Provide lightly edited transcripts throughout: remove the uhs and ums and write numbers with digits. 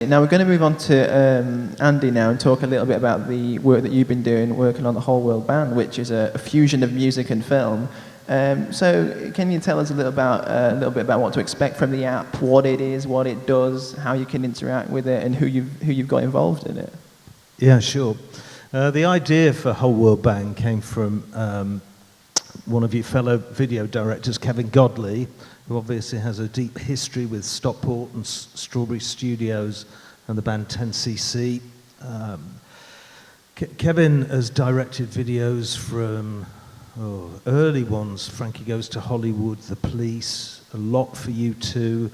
Now we're going to move on to Andy now and talk a little bit about the work that you've been doing, working on the Whole World Band, which is a fusion of music and film. So can you tell us a little bit about what to expect from the app, what it is, what it does, how you can interact with it, and who you've got involved in it? Yeah, sure. The idea for Whole World Band came from one of your fellow video directors, Kevin Godley, who obviously has a deep history with Stockport and Strawberry Studios and the band 10cc. Kevin has directed videos from early ones, Frankie Goes to Hollywood, The Police, a lot for U2,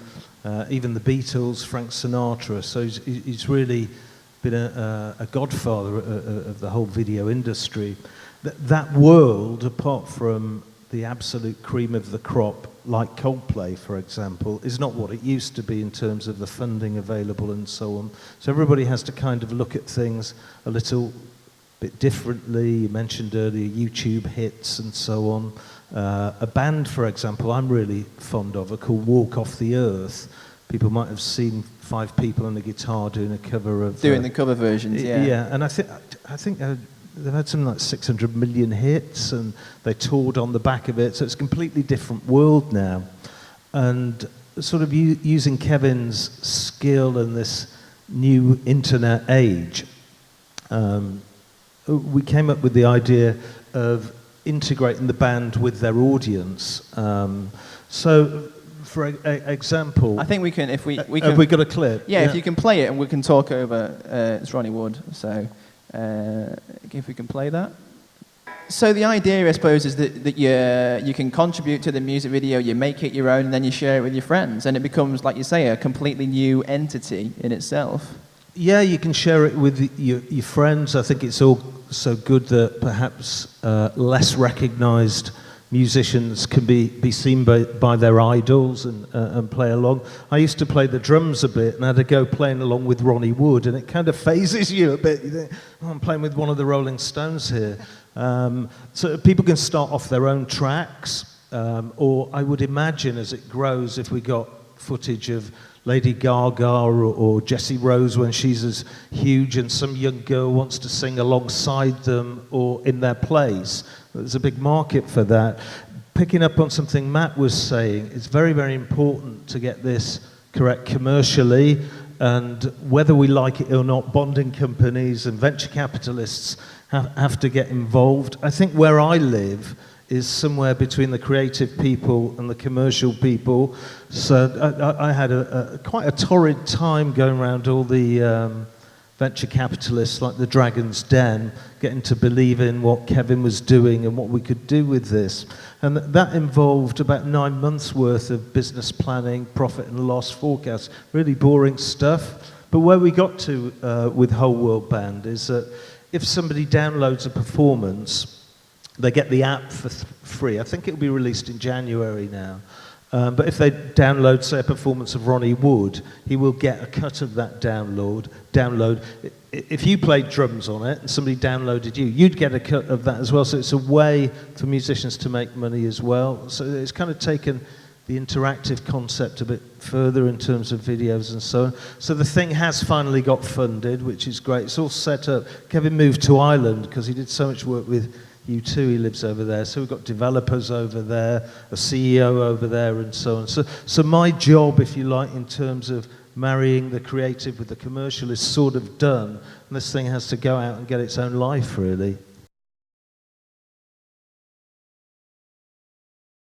even the Beatles, Frank Sinatra. So he's really been a godfather of the whole video industry. That world, apart from the absolute cream of the crop, like Coldplay, for example, is not what it used to be in terms of the funding available and so on. So everybody has to kind of look at things a little bit differently. You mentioned earlier YouTube hits and so on. A band, for example, I'm really fond of, are called Walk Off the Earth. People might have seen 5 people on a guitar doing a cover of... Doing the cover versions, yeah. Yeah, and I think they've had something like 600 million hits, and they toured on the back of it, so it's a completely different world now. And sort of using Kevin's skill in this new internet age, we came up with the idea of integrating the band with their audience. So, for example... I think we can, if we can... Have we got a clip? Yeah, if you can play it and we can talk over, it's Ronnie Wood, so if we can play that. So the idea, I suppose, is that you can contribute to the music video, you make it your own, and then you share it with your friends, and it becomes, like you say, a completely new entity in itself. Yeah, you can share it with your friends. I think it's also good that perhaps less recognised musicians can be seen by their idols and play along. I used to play the drums a bit and I had to go playing along with Ronnie Wood, and it kind of phases you a bit. You think, oh, I'm playing with one of the Rolling Stones here. So people can start off their own tracks, or I would imagine as it grows, if we got footage of Lady Gaga or Jessie Rose when she's as huge and some young girl wants to sing alongside them or in their place. There's a big market for that. Picking up on something Matt was saying, it's very, very important to get this correct commercially, and whether we like it or not, bonding companies and venture capitalists have to get involved. I think where I live is somewhere between the creative people and the commercial people. So I had quite a torrid time going around all the venture capitalists like the Dragon's Den, getting to believe in what Kevin was doing and what we could do with this. And that involved about 9 months worth of business planning, profit and loss forecasts, really boring stuff. But where we got to with Whole World Band is that if somebody downloads a performance, they get the app for free. I think it'll be released in January now. But if they download, say, a performance of Ronnie Wood, he will get a cut of that download. If you played drums on it and somebody downloaded you, you'd get a cut of that as well. So it's a way for musicians to make money as well. So it's kind of taken the interactive concept a bit further in terms of videos and so on. So the thing has finally got funded, which is great. It's all set up. Kevin moved to Ireland because he did so much work with U2, he lives over there, so we've got developers over there, a CEO over there, and so on. So my job, if you like, in terms of marrying the creative with the commercial is sort of done, and this thing has to go out and get its own life, really.